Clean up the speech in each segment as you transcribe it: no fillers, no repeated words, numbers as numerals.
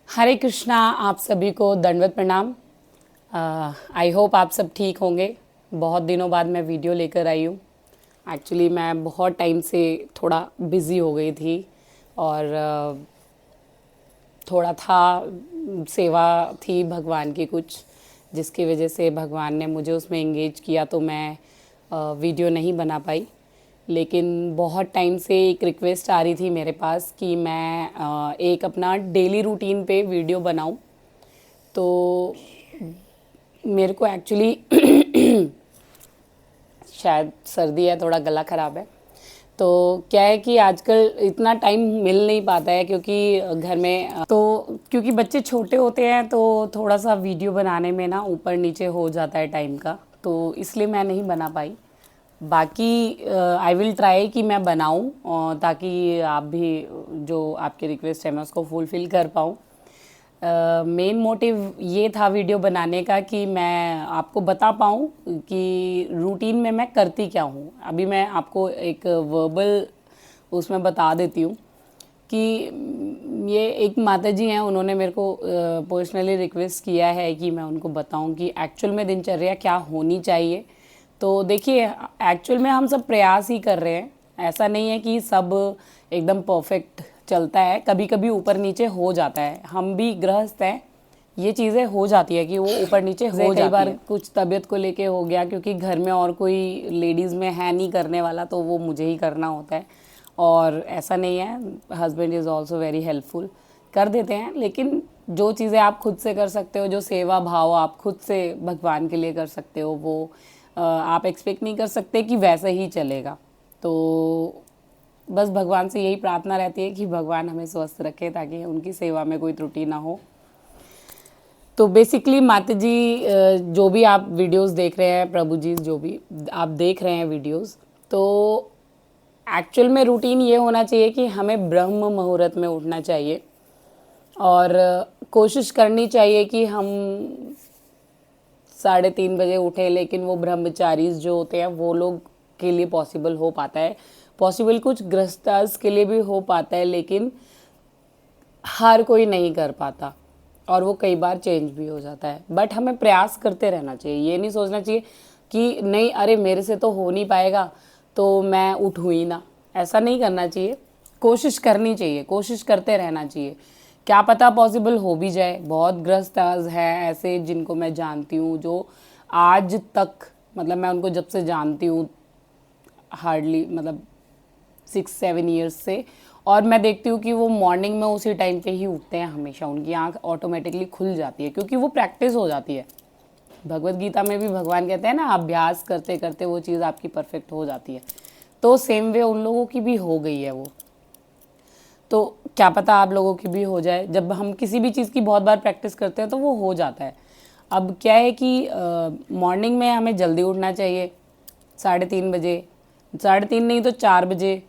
हरे कृष्णा। आप सभी को दंडवत प्रणाम। आई होप आप सब ठीक होंगे। बहुत दिनों बाद मैं वीडियो लेकर आई हूँ। एक्चुअली मैं बहुत टाइम से थोड़ा बिज़ी हो गई थी और थोड़ा था, सेवा थी भगवान की कुछ, जिसकी वजह से भगवान ने मुझे उसमें एंगेज किया तो मैं वीडियो नहीं बना पाई। लेकिन बहुत टाइम से एक रिक्वेस्ट आ रही थी मेरे पास कि मैं एक अपना डेली रूटीन पे वीडियो बनाऊं। तो मेरे को एक्चुअली शायद सर्दी है, थोड़ा गला ख़राब है। तो क्या है कि आजकल इतना टाइम मिल नहीं पाता है क्योंकि घर में क्योंकि बच्चे छोटे होते हैं तो थोड़ा सा वीडियो बनाने में ना ऊपर नीचे हो जाता है टाइम का, तो इसलिए मैं नहीं बना पाई। बाकी आई विल ट्राई कि मैं बनाऊं ताकि आप भी जो आपकी रिक्वेस्ट है मैं उसको फुलफ़िल कर पाऊँ। मेन मोटिव ये था वीडियो बनाने का कि मैं आपको बता पाऊँ कि रूटीन में मैं करती क्या हूँ। अभी मैं आपको एक वर्बल उसमें बता देती हूँ कि ये एक माता जी हैं, उन्होंने मेरे को पर्सनली रिक्वेस्ट किया है कि मैं उनको बताऊं कि एक्चुअल में दिनचर्या क्या होनी चाहिए। तो देखिए, एक्चुअल में हम सब प्रयास ही कर रहे हैं, ऐसा नहीं है कि सब एकदम परफेक्ट चलता है। कभी कभी ऊपर नीचे हो जाता है, हम भी गृहस्थ हैं, ये चीज़ें हो जाती है कि वो ऊपर नीचे हो जाती है। कई बार कुछ तबीयत को लेके हो गया क्योंकि घर में और कोई लेडीज़ में है नहीं करने वाला, तो वो मुझे ही करना होता है। और ऐसा नहीं है, husband is also very helpful, कर देते हैं। लेकिन जो चीज़ें आप खुद से कर सकते हो, जो सेवा भाव आप खुद से भगवान के लिए कर सकते हो, वो आप एक्सपेक्ट नहीं कर सकते कि वैसे ही चलेगा। तो बस भगवान से यही प्रार्थना रहती है कि भगवान हमें स्वस्थ रखे ताकि उनकी सेवा में कोई त्रुटि ना हो। तो बेसिकली माता जी, जो भी आप वीडियोस देख रहे हैं, प्रभु जी जो भी आप देख रहे हैं वीडियोस, तो एक्चुअल में रूटीन ये होना चाहिए कि हमें ब्रह्म मुहूर्त में उठना चाहिए और कोशिश करनी चाहिए कि हम 3:30 बजे उठें। लेकिन वो ब्रह्मचारी जो होते हैं वो लोग के लिए पॉसिबल हो पाता है, पॉसिबल कुछ गृहस्थास के लिए भी हो पाता है, लेकिन हर कोई नहीं कर पाता और वो कई बार चेंज भी हो जाता है। बट हमें प्रयास करते रहना चाहिए, ये नहीं सोचना चाहिए कि नहीं, अरे मेरे से तो हो नहीं पाएगा तो मैं उठूँ ही ना, ऐसा नहीं करना चाहिए। कोशिश करनी चाहिए, कोशिश करते रहना चाहिए, क्या पता पॉसिबल हो भी जाए। बहुत ग्रस्त हैं ऐसे जिनको मैं जानती हूँ जो आज तक, मतलब मैं उनको जब से जानती हूँ, हार्डली मतलब 6-7 ईयर्स से, और मैं देखती हूँ कि वो मॉर्निंग में उसी टाइम पे ही उठते हैं हमेशा। उनकी आंख ऑटोमेटिकली खुल जाती है क्योंकि वो प्रैक्टिस हो जाती है। भगवत गीता में भी भगवान कहते हैं ना, अभ्यास करते करते वो चीज़ आपकी परफेक्ट हो जाती है। तो सेम वे उन लोगों की भी हो गई है वो, तो क्या पता आप लोगों की भी हो जाए। जब हम किसी भी चीज़ की बहुत बार प्रैक्टिस करते हैं तो वो हो जाता है। अब क्या है कि मॉर्निंग में हमें जल्दी उठना चाहिए, 3:30 बजे, 3:30 नहीं तो 4 बजे।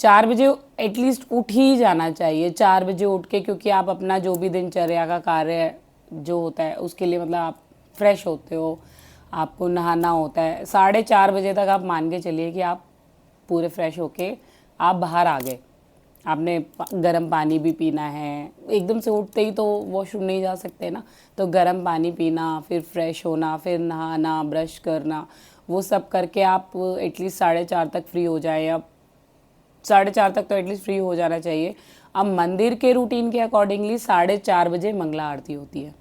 4 बजे एटलीस्ट उठ ही जाना चाहिए, 4 बजे उठ के, क्योंकि आप अपना जो भी दिनचर्या का कार्य जो होता है उसके लिए, मतलब आप फ्रेश होते हो, आपको नहाना होता है। 4:30 बजे तक आप मान के चलिए कि आप पूरे फ्रेश होके आप बाहर आ गए। आपने गर्म पानी भी पीना है, एकदम से उठते ही तो वॉशरूम नहीं जा सकते ना, तो गर्म पानी पीना, फिर फ्रेश होना, फिर नहाना, ब्रश करना, वो सब करके आप एटलीस्ट 4:30 तक फ्री हो जाए। अब 4:30 तक तो एटलीस्ट फ्री हो जाना चाहिए। अब मंदिर के रूटीन के अकॉर्डिंगली 4:30 बजे मंगला आरती होती है,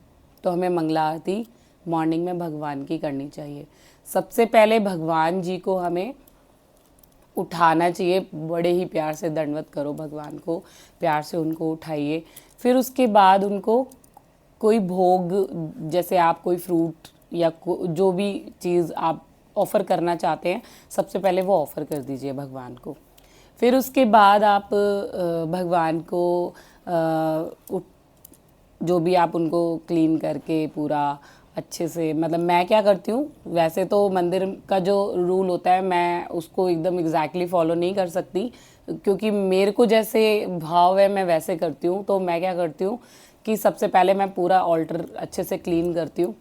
तो हमें मंगला आरती मॉर्निंग में भगवान की करनी चाहिए। सबसे पहले भगवान जी को हमें उठाना चाहिए, बड़े ही प्यार से दंडवत करो भगवान को, प्यार से उनको उठाइए। फिर उसके बाद उनको कोई भोग, जैसे आप कोई फ्रूट या जो भी चीज़ आप ऑफ़र करना चाहते हैं, सबसे पहले वो ऑफ़र कर दीजिए भगवान को। फिर उसके बाद आप भगवान को जो भी आप उनको क्लीन करके पूरा अच्छे से, मतलब मैं क्या करती हूँ, वैसे तो मंदिर का जो रूल होता है मैं उसको एकदम एग्जैक्टली फॉलो नहीं कर सकती, क्योंकि मेरे को जैसे भाव है मैं वैसे करती हूँ। तो मैं क्या करती हूँ कि सबसे पहले मैं पूरा ऑल्टर अच्छे से क्लीन करती हूँ।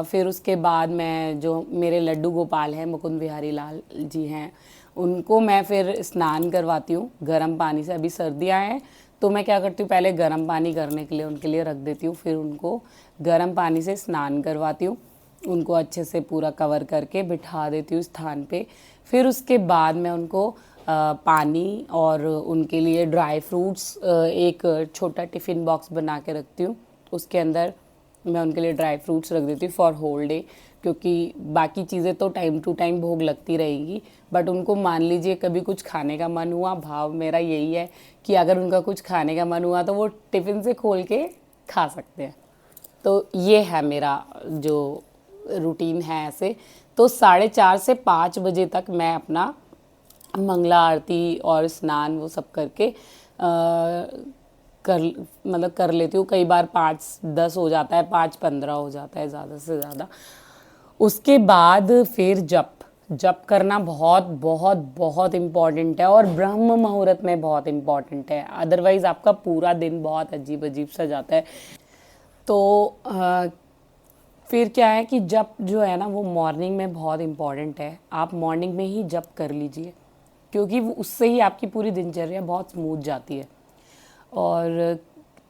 फिर उसके बाद मैं, जो मेरे लड्डू गोपाल हैं, मुकुंद बिहारी लाल जी हैं, उनको मैं फिर स्नान करवाती हूँ गर्म पानी से। अभी सर्दियाँ हैं तो मैं क्या करती हूँ, पहले गर्म पानी करने के लिए उनके लिए रख देती हूँ, फिर उनको गर्म पानी से स्नान करवाती हूँ, उनको अच्छे से पूरा कवर करके बिठा देती हूँ स्थान पे। फिर उसके बाद मैं उनको पानी और उनके लिए ड्राई फ्रूट्स एक छोटा टिफ़िन बॉक्स बना के रखती हूँ, उसके अंदर मैं उनके लिए ड्राई फ्रूट्स रख देती हूँ फॉर होल डे, क्योंकि बाकी चीज़ें तो टाइम टू टाइम भोग लगती रहेंगी, बट उनको मान लीजिए कभी कुछ खाने का मन हुआ, भाव मेरा यही है कि अगर उनका कुछ खाने का मन हुआ तो वो टिफ़िन से खोल के खा सकते हैं। तो ये है मेरा जो रूटीन है ऐसे। तो 4:30 से 5 बजे तक मैं अपना मंगला आरती और स्नान वो सब करके कर मतलब कर लेती हूँ। कई बार 5:10 हो जाता है, 5:15 हो जाता है ज़्यादा से ज़्यादा। उसके बाद फिर जप करना बहुत बहुत बहुत इम्पॉर्टेंट है, और ब्रह्म मुहूर्त में बहुत इम्पॉर्टेंट है, अदरवाइज़ आपका पूरा दिन बहुत अजीब अजीब सा जाता है। तो फिर क्या है कि जप जो है ना वो मॉर्निंग में बहुत इम्पॉर्टेंट है। आप मॉर्निंग में ही जप कर लीजिए, क्योंकि उससे ही आपकी पूरी दिनचर्या बहुत स्मूथ जाती है। और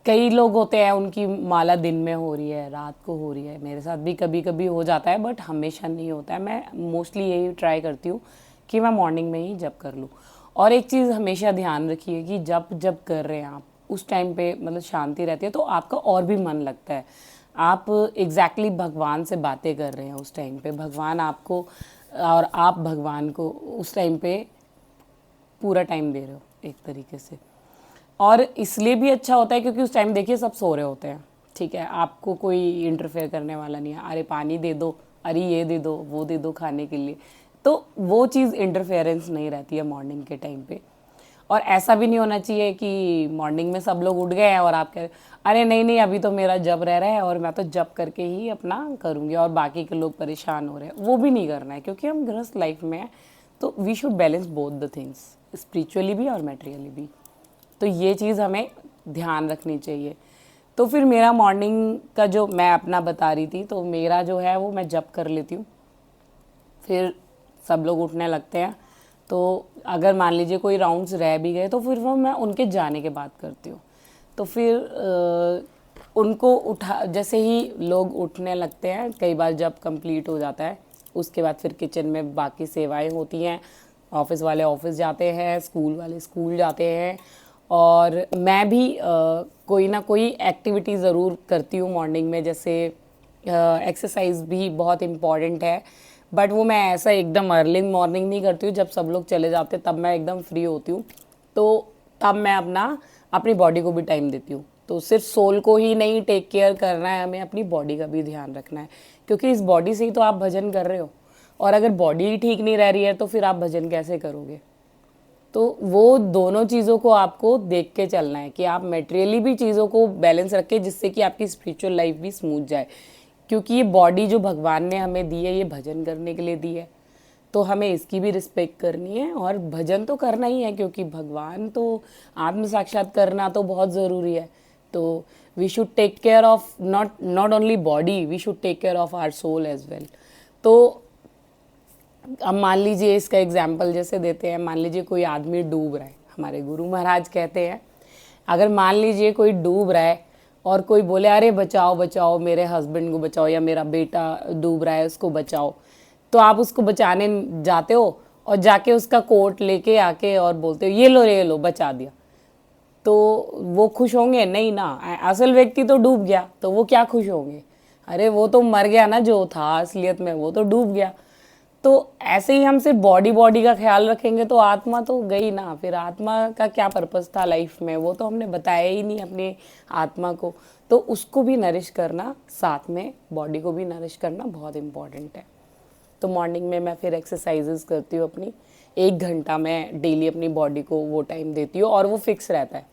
कई लोग होते हैं उनकी माला दिन में हो रही है, रात को हो रही है, मेरे साथ भी कभी कभी हो जाता है, बट हमेशा नहीं होता है। मैं मोस्टली यही ट्राई करती हूँ कि मैं मॉर्निंग में ही जप कर लूँ। और एक चीज़ हमेशा ध्यान रखिए कि जब कर रहे हैं आप उस टाइम पे मतलब शांति रहती है, तो आपका और भी मन लगता है। आप एग्जैक्टली भगवान से बातें कर रहे हैं उस टाइम पे, भगवान आपको और आप भगवान को उस टाइम पे पूरा टाइम दे रहे हो एक तरीके से। और इसलिए भी अच्छा होता है क्योंकि उस टाइम देखिए सब सो रहे होते हैं, ठीक है, आपको कोई इंटरफेयर करने वाला नहीं है। अरे पानी दे दो, अरे ये दे दो, वो दे दो खाने के लिए, तो वो चीज़ इंटरफेरेंस नहीं रहती है मॉर्निंग के टाइम पे। और ऐसा भी नहीं होना चाहिए कि मॉर्निंग में सब लोग उठ गए हैं और आप कह रहे अरे नहीं नहीं अभी तो मेरा जब रह रहा है और मैं तो जब करके ही अपना करूँगी और बाकी के लोग परेशान हो रहे हैं, वो भी नहीं करना है, क्योंकि हम गृहस्थ लाइफ में हैं। तो we should balance both the things, spiritually भी और मेटेरियली भी। तो ये चीज़ हमें ध्यान रखनी चाहिए। तो फिर मेरा मॉर्निंग का जो मैं अपना बता रही थी, तो मेरा जो है वो मैं जब कर लेती हूँ, फिर सब लोग उठने लगते हैं। तो अगर मान लीजिए कोई राउंड्स रह भी गए तो फिर वो मैं उनके जाने के बाद करती हूँ। तो फिर उनको उठा, जैसे ही लोग उठने लगते हैं, कई बार जब कंप्लीट हो जाता है उसके बाद फिर किचन में बाकी सेवाएं होती हैं। ऑफिस वाले ऑफिस जाते हैं, स्कूल वाले स्कूल जाते हैं, और मैं भी कोई ना कोई एक्टिविटी ज़रूर करती हूँ मॉर्निंग में। जैसे एक्सरसाइज भी बहुत इम्पॉर्टेंट है, बट वो मैं ऐसा एकदम अर्ली मॉर्निंग नहीं करती हूँ, जब सब लोग चले जाते तब मैं एकदम फ्री होती हूँ, तो तब मैं अपनी बॉडी को भी टाइम देती हूँ। तो सिर्फ सोल को ही नहीं टेक केयर करना है, हमें अपनी बॉडी का भी ध्यान रखना है, क्योंकि इस बॉडी से ही तो आप भजन कर रहे हो, और अगर बॉडी ही ठीक नहीं रह रही है तो फिर आप भजन कैसे करोगे। तो वो दोनों चीज़ों को आपको देख के चलना है कि आप मटेरियली भी चीज़ों को बैलेंस रखें, जिससे कि आपकी स्पिरिचुअल लाइफ भी स्मूथ जाए। क्योंकि ये बॉडी जो भगवान ने हमें दी है, ये भजन करने के लिए दी है, तो हमें इसकी भी रिस्पेक्ट करनी है और भजन तो करना ही है, क्योंकि भगवान तो आत्म साक्षात करना तो बहुत ज़रूरी है। तो we should take care of not only body, we should take care of our soul as well. तो अब मान लीजिए इसका एग्जाम्पल जैसे देते हैं, मान लीजिए कोई आदमी डूब रहा है, हमारे गुरु महाराज कहते हैं, अगर मान लीजिए कोई डूब रहा है और कोई बोले अरे बचाओ बचाओ, मेरे हस्बैंड को बचाओ, या मेरा बेटा डूब रहा है उसको बचाओ, तो आप उसको बचाने जाते हो और जाके उसका कोट लेके आके और बोलते हो ये लो बचा दिया, तो वो खुश होंगे? नहीं ना। असल व्यक्ति तो डूब गया, तो वो क्या खुश होंगे? अरे वो तो मर गया ना, जो था असलियत में वो तो डूब गया। तो ऐसे ही हम सिर्फ बॉडी बॉडी का ख्याल रखेंगे तो आत्मा तो गई ना, फिर आत्मा का क्या पर्पस था लाइफ में, वो तो हमने बताया ही नहीं अपनी आत्मा को। तो उसको भी नरिश करना, साथ में बॉडी को भी नरिश करना बहुत इम्पॉर्टेंट है। तो मॉर्निंग में मैं फिर एक्सरसाइजेस करती हूँ अपनी, 1 घंटा मैं डेली अपनी बॉडी को वो टाइम देती हूँ, और वो फिक्स रहता है।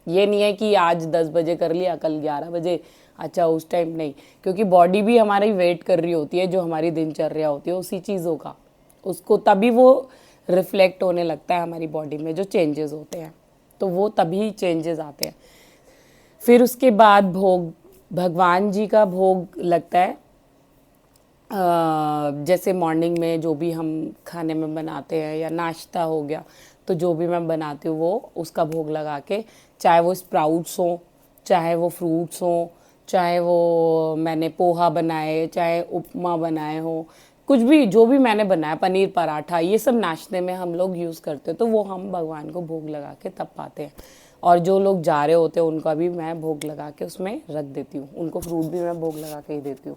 ये नहीं है कि आज 10 बजे कर लिया, कल 11 बजे, अच्छा उस टाइम नहीं, क्योंकि बॉडी भी हमारी वेट कर रही होती है, जो हमारी दिनचर्या होती है उसी चीज़ों का, उसको तभी वो रिफ्लेक्ट होने लगता है हमारी बॉडी में, जो चेंजेस होते हैं, तो वो तभी चेंजेस आते हैं। फिर उसके बाद भोग, भगवान जी का भोग लगता है। जैसे मॉर्निंग में जो भी हम खाने में बनाते हैं या नाश्ता हो गया, तो जो भी मैं बनाती हूँ वो उसका भोग लगा के चाहे वो स्प्राउट्स हों, चाहे वो फ्रूट्स हों, चाहे वो मैंने पोहा बनाए, चाहे उपमा बनाए हो, कुछ भी जो भी मैंने बनाया, पनीर पराठा, ये सब नाश्ते में हम लोग यूज़ करते हैं, तो वो हम भगवान को भोग लगा के तब पाते हैं। और जो लोग जा रहे होते हैं उनका भी मैं भोग लगा के उसमें रख देती हूँ, उनको फ्रूट भी मैं भोग लगा के ही देती हूँ।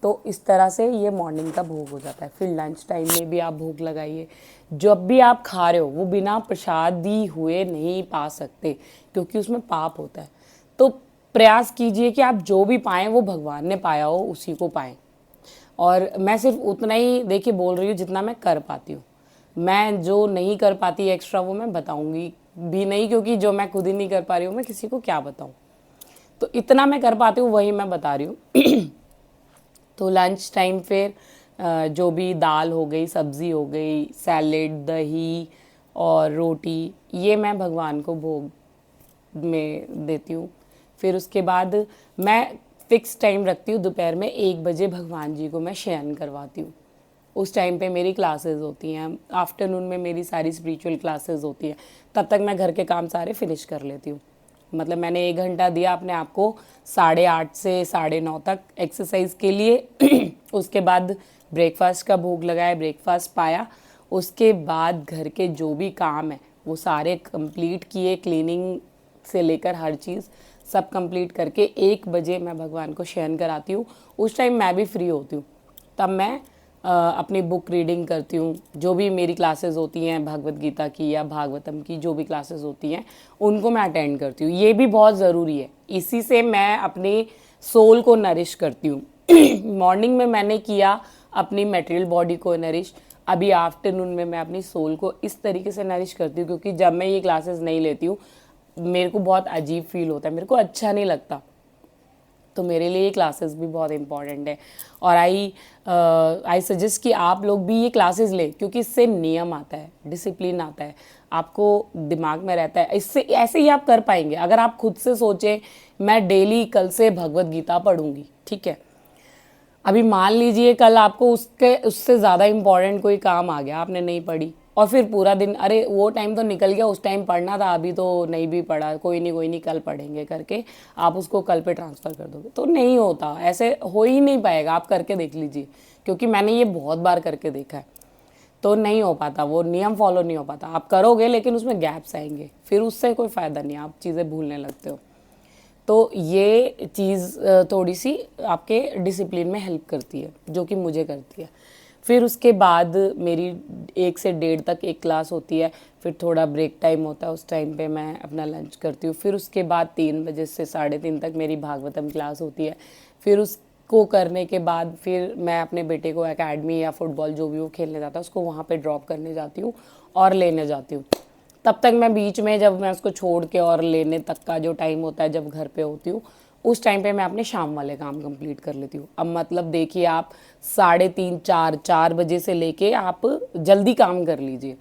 तो इस तरह से ये मॉर्निंग का भोग हो जाता है। फिर लंच टाइम में भी आप भोग लगाइए। जब भी आप खा रहे हो वो बिना प्रसादी हुए नहीं पा सकते, क्योंकि उसमें पाप होता है। तो प्रयास कीजिए कि आप जो भी पाएँ वो भगवान ने पाया हो उसी को पाएँ। और मैं सिर्फ उतना ही देखिए बोल रही हूँ जितना मैं कर पाती हूँ। मैं जो नहीं कर पाती एक्स्ट्रा वो मैं बताऊँगी भी नहीं, क्योंकि जो मैं खुद ही नहीं कर पा रही हूँ मैं किसी को क्या बताऊँ। तो इतना मैं कर पाती हूँ वही मैं बता रही हूँ। तो लंच टाइम फिर जो भी दाल हो गई, सब्ज़ी हो गई, सैलेड, दही और रोटी, ये मैं भगवान को भोग में देती हूँ। फिर उसके बाद मैं फ़िक्स टाइम रखती हूँ, दोपहर में 1 बजे भगवान जी को मैं शयन करवाती हूँ। उस टाइम पे मेरी क्लासेस होती हैं, आफ्टरनून में मेरी सारी स्पिरिचुअल क्लासेस होती हैं, तब तक मैं घर के काम सारे फिनिश कर लेती हूँ। मतलब मैंने 1 घंटा दिया अपने आप को 8:30 से 9:30 तक एक्सरसाइज के लिए। उसके बाद ब्रेकफास्ट का भोग लगाया, ब्रेकफास्ट पाया, उसके बाद घर के जो भी काम है वो सारे कंप्लीट किए, क्लीनिंग से लेकर हर चीज़ सब कंप्लीट करके 1 बजे मैं भगवान को शयन कराती हूँ। उस टाइम मैं भी फ्री होती हूँ, तब मैं अपनी बुक रीडिंग करती हूँ। जो भी मेरी क्लासेस होती हैं भगवत गीता की या भागवतम की, जो भी क्लासेस होती हैं उनको मैं अटेंड करती हूँ। ये भी बहुत ज़रूरी है, इसी से मैं अपनी सोल को नरिश करती हूँ। मॉर्निंग में मैंने किया अपनी मटेरियल बॉडी को नरिश, अभी आफ्टरनून में मैं अपनी सोल को इस तरीके से नरिश करती हूँ, क्योंकि जब मैं ये क्लासेस नहीं लेती हूँ मेरे को बहुत अजीब फील होता है, मेरे को अच्छा नहीं लगता। तो मेरे लिए ये क्लासेस भी बहुत इंपॉर्टेंट है। और आई सजेस्ट कि आप लोग भी ये क्लासेस लें, क्योंकि इससे नियम आता है, डिसिप्लिन आता है, आपको दिमाग में रहता है। इससे ऐसे ही आप कर पाएंगे अगर आप खुद से सोचें मैं डेली कल से भगवत गीता पढ़ूंगी, ठीक है। अभी मान लीजिए कल आपको उससे ज़्यादा इम्पोर्टेंट कोई काम आ गया, आपने नहीं पढ़ी, और फिर पूरा दिन अरे वो टाइम तो निकल गया, उस टाइम पढ़ना था, अभी तो नहीं भी पढ़ा, कोई नहीं कल पढ़ेंगे करके आप उसको कल पे ट्रांसफ़र कर दोगे, तो नहीं होता, ऐसे हो ही नहीं पाएगा। आप करके देख लीजिए, क्योंकि मैंने ये बहुत बार करके देखा है। तो नहीं हो पाता, वो नियम फॉलो नहीं हो पाता। आप करोगे लेकिन उसमें गैप्स आएंगे, फिर उससे कोई फ़ायदा नहीं, आप चीज़ें भूलने लगते हो। तो ये चीज़ थोड़ी सी आपके डिसिप्लिन में हेल्प करती है, जो कि मुझे करती है। फिर उसके बाद मेरी 1 से 1:30 तक एक क्लास होती है, फिर थोड़ा ब्रेक टाइम होता है, उस टाइम पे मैं अपना लंच करती हूँ। फिर उसके बाद 3 बजे से 3:30 तक मेरी भागवतम क्लास होती है। फिर उसको करने के बाद फिर मैं अपने बेटे को एकेडमी या फुटबॉल जो भी वो खेलने जाता है उसको वहाँ पे ड्रॉप करने जाती हूँ और लेने जाती हूँ। तब तक मैं बीच में जब मैं उसको छोड़ के और लेने तक का जो टाइम होता है जब घर पे होती हूँ, उस टाइम पे मैं अपने शाम वाले काम कंप्लीट कर लेती हूँ। अब मतलब देखिए आप 3:30 4 बजे से लेके आप जल्दी काम कर लीजिए।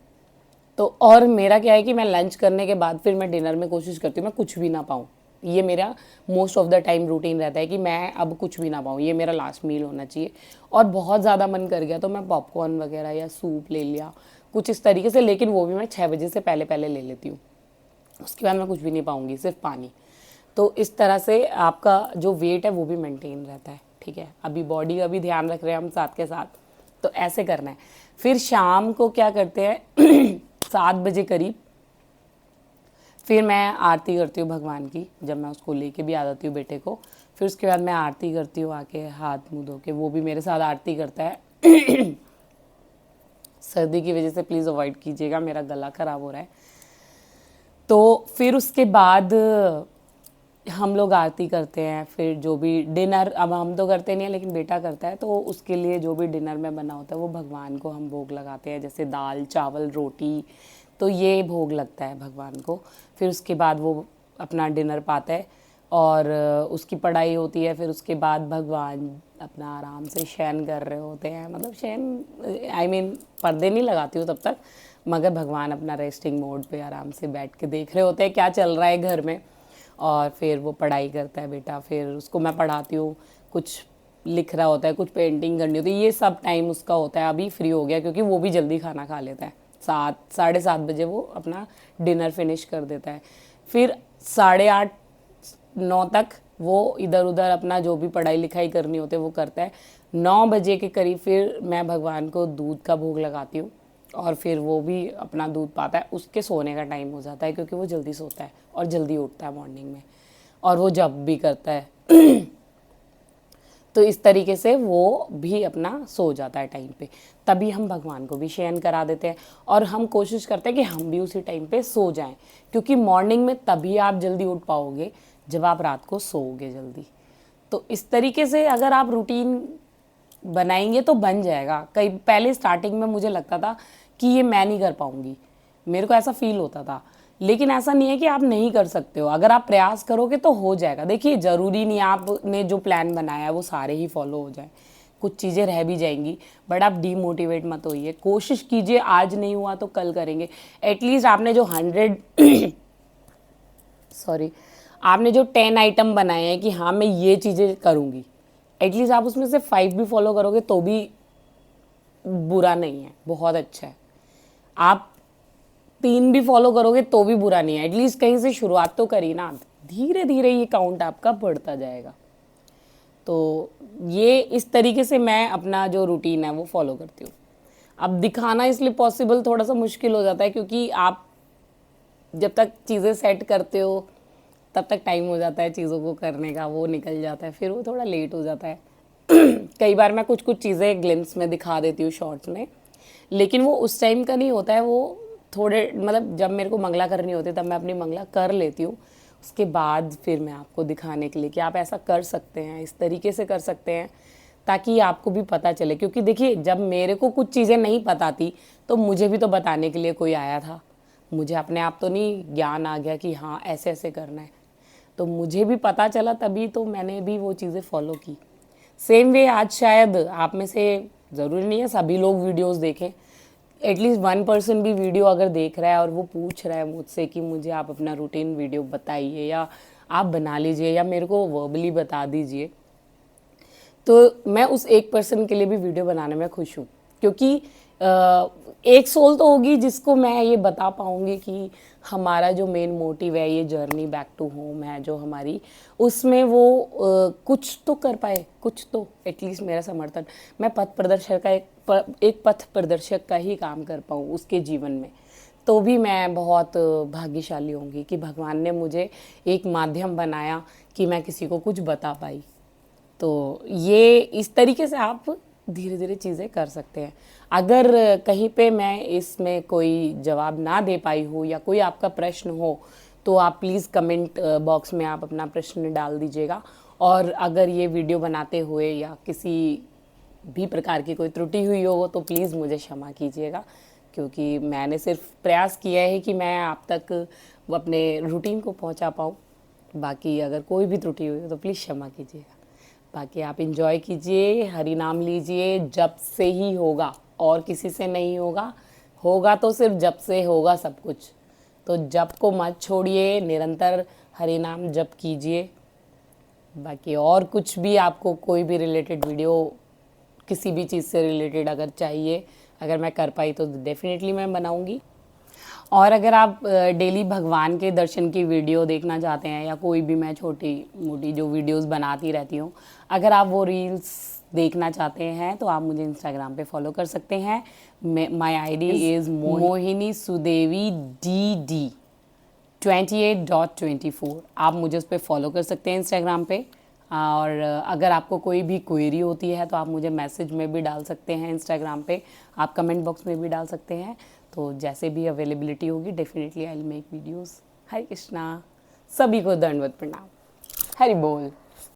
तो और मेरा क्या है कि मैं लंच करने के बाद फिर मैं डिनर में कोशिश करती हूँ मैं कुछ भी ना पाऊँ। ये मेरा most of the time routine रहता है कि मैं अब कुछ भी ना पाऊँ, ये मेरा लास्ट मील होना चाहिए। और बहुत ज़्यादा मन कर गया तो मैं पॉपकॉर्न वगैरह या सूप ले लिया, कुछ इस तरीके से, लेकिन वो भी मैं 6 बजे से पहले पहले ले लेती हूँ। उसके बाद मैं कुछ भी नहीं पाऊँगी, सिर्फ पानी। तो इस तरह से आपका जो वेट है वो भी मेंटेन रहता है, ठीक है। अभी बॉडी का भी ध्यान रख रहे हैं हम साथ के साथ, तो ऐसे करना है। फिर शाम को क्या करते हैं 7 बजे करीब फिर मैं आरती करती हूँ भगवान की, जब मैं उसको लेके भी आ जाती हूँ बेटे को। फिर उसके बाद मैं आरती करती हूँ, आके हाथ मुँह धो के वो भी मेरे साथ आरती करता है। सर्दी की वजह से प्लीज़ अवॉइड कीजिएगा, मेरा गला ख़राब हो रहा है। तो फिर उसके बाद हम लोग आरती करते हैं। फिर जो भी डिनर, अब हम तो करते नहीं है लेकिन बेटा करता है, तो उसके लिए जो भी डिनर में बना होता है वो भगवान को हम भोग लगाते हैं, जैसे दाल चावल रोटी, तो ये भोग लगता है भगवान को। फिर उसके बाद वो अपना डिनर पाता है और उसकी पढ़ाई होती है। फिर उसके बाद भगवान अपना आराम से शयन कर रहे होते हैं, मतलब शयन आई मीन पर्दे नहीं लगाती हूँ तब तक, मगर भगवान अपना रेस्टिंग मोड पे आराम से बैठ के देख रहे होते हैं क्या चल रहा है घर में। और फिर वो पढ़ाई करता है बेटा, फिर उसको मैं पढ़ाती हूँ, कुछ लिख रहा होता है, कुछ पेंटिंग करनी होती है, ये सब टाइम उसका होता है। अभी फ्री हो गया क्योंकि वो भी जल्दी खाना खा लेता है, 7 साढ़े 7 बजे वो अपना डिनर फिनिश कर देता है। फिर 8:30 9 तक वो इधर उधर अपना जो भी पढ़ाई लिखाई करनी होती है वो करता है। 9 बजे के करीब फिर मैं भगवान को दूध का भोग लगाती हूँ और फिर वो भी अपना दूध पाता है। उसके सोने का टाइम हो जाता है क्योंकि वो जल्दी सोता है और जल्दी उठता है मॉर्निंग में, और वो जब भी करता है तो इस तरीके से वो भी अपना सो जाता है टाइम पे। तभी हम भगवान को भी शयन करा देते हैं और हम कोशिश करते हैं कि हम भी उसी टाइम पे सो जाएं, क्योंकि मॉर्निंग में तभी आप जल्दी उठ पाओगे जब आप रात को सोओगे जल्दी। तो इस तरीके से अगर आप रूटीन बनाएंगे तो बन जाएगा। कई पहले स्टार्टिंग में मुझे लगता था कि ये मैं नहीं कर पाऊंगी, मेरे को ऐसा फील होता था, लेकिन ऐसा नहीं है कि आप नहीं कर सकते हो। अगर आप प्रयास करोगे तो हो जाएगा। देखिए, ज़रूरी नहीं आपने जो प्लान बनाया है वो सारे ही फॉलो हो जाए, कुछ चीज़ें रह भी जाएंगी, बट आप डीमोटिवेट मत होइए। कोशिश कीजिए, आज नहीं हुआ तो कल करेंगे। एटलीस्ट आपने जो 100 सॉरी, आपने जो 10 आइटम बनाए हैं कि हाँ मैं ये चीज़ें करूँगी, एटलीस्ट आप उसमें से 5 भी फॉलो करोगे तो भी बुरा नहीं है, बहुत अच्छा है। आप 3 भी फॉलो करोगे तो भी बुरा नहीं है। एटलीस्ट कहीं से शुरुआत तो करी ना, धीरे धीरे ये काउंट आपका बढ़ता जाएगा। तो ये इस तरीके से मैं अपना जो रूटीन है वो फॉलो करती हूँ। अब दिखाना इसलिए पॉसिबल थोड़ा सा मुश्किल हो जाता है, क्योंकि आप जब तक चीज़ें सेट करते हो तब तक टाइम हो जाता है चीज़ों को करने का, वो निकल जाता है, फिर वो थोड़ा लेट हो जाता है। कई बार मैं कुछ कुछ चीज़ें ग्लिम्स में दिखा देती हूँ शॉर्ट्स में, लेकिन वो उस टाइम का नहीं होता है। वो थोड़े मतलब जब मेरे को मंगला करनी होती है तब मैं अपनी मंगला कर लेती हूँ, उसके बाद फिर मैं आपको दिखाने के लिए कि आप ऐसा कर सकते हैं, इस तरीके से कर सकते हैं, ताकि आपको भी पता चले। क्योंकि देखिए, जब मेरे को कुछ चीज़ें नहीं पता थी तो मुझे भी तो बताने के लिए कोई आया था। मुझे अपने आप तो नहीं ज्ञान आ गया कि हाँ ऐसे ऐसे करना है, तो मुझे भी पता चला तभी तो मैंने भी वो चीज़ें फॉलो की। सेम वे आज शायद आप में से, ज़रूरी नहीं है सभी लोग वीडियोस देखें, एटलीस्ट 1% भी वीडियो अगर देख रहा है और वो पूछ रहा है मुझसे कि मुझे आप अपना रूटीन वीडियो बताइए या आप बना लीजिए या मेरे को वर्बली बता दीजिए, तो मैं उस 1% के लिए भी वीडियो बनाने में खुश हूँ। क्योंकि एक सोल तो होगी जिसको मैं ये बता पाऊँगी कि हमारा जो मेन मोटिव है, ये जर्नी बैक टू होम है जो हमारी, उसमें वो कुछ तो कर पाए, कुछ तो एटलीस्ट मेरा समर्थन, मैं पथ प्रदर्शक का एक पथ प्रदर्शक का ही काम कर पाऊँ उसके जीवन में, तो भी मैं बहुत भाग्यशाली होंगी कि भगवान ने मुझे एक माध्यम बनाया कि मैं किसी को कुछ बता पाई। तो ये इस तरीके से आप धीरे धीरे चीज़ें कर सकते हैं। अगर कहीं पे मैं इसमें कोई जवाब ना दे पाई हूँ या कोई आपका प्रश्न हो तो आप प्लीज़ कमेंट बॉक्स में आप अपना प्रश्न डाल दीजिएगा। और अगर ये वीडियो बनाते हुए या किसी भी प्रकार की कोई त्रुटि हुई हो तो प्लीज़ मुझे क्षमा कीजिएगा, क्योंकि मैंने सिर्फ प्रयास किया है कि मैं आप तक अपने रूटीन को पहुंचा पाऊँ। बाकी अगर कोई भी त्रुटि हुई हो तो प्लीज़ क्षमा कीजिएगा। बाकी आप इंजॉय कीजिए, हरि नाम लीजिए, जप से ही होगा और किसी से नहीं होगा। होगा तो सिर्फ जप से होगा सब कुछ। तो जप को मत छोड़िए, निरंतर हरि नाम जप कीजिए। बाकी और कुछ भी आपको कोई भी रिलेटेड वीडियो किसी भी चीज़ से रिलेटेड अगर चाहिए, अगर मैं कर पाई तो डेफिनेटली मैं बनाऊंगी। और अगर आप डेली भगवान के दर्शन की वीडियो देखना चाहते हैं या कोई भी मैं छोटी मोटी जो वीडियोस बनाती रहती हूँ, अगर आप वो रील्स देखना चाहते हैं तो आप मुझे इंस्टाग्राम पे फॉलो कर सकते हैं। My ID is Mohini Sudevi DD 28.24। आप मुझे उस पर फॉलो कर सकते हैं इंस्टाग्राम पे। और अगर आपको कोई भी क्वेरी होती है तो आप मुझे मैसेज में भी डाल सकते हैं इंस्टाग्राम पे, आप कमेंट बॉक्स में भी डाल सकते हैं। तो जैसे भी अवेलेबिलिटी होगी definitely I will make videos. Hare Krishna, सभी को दंडवत प्रणाम, हरि बोल।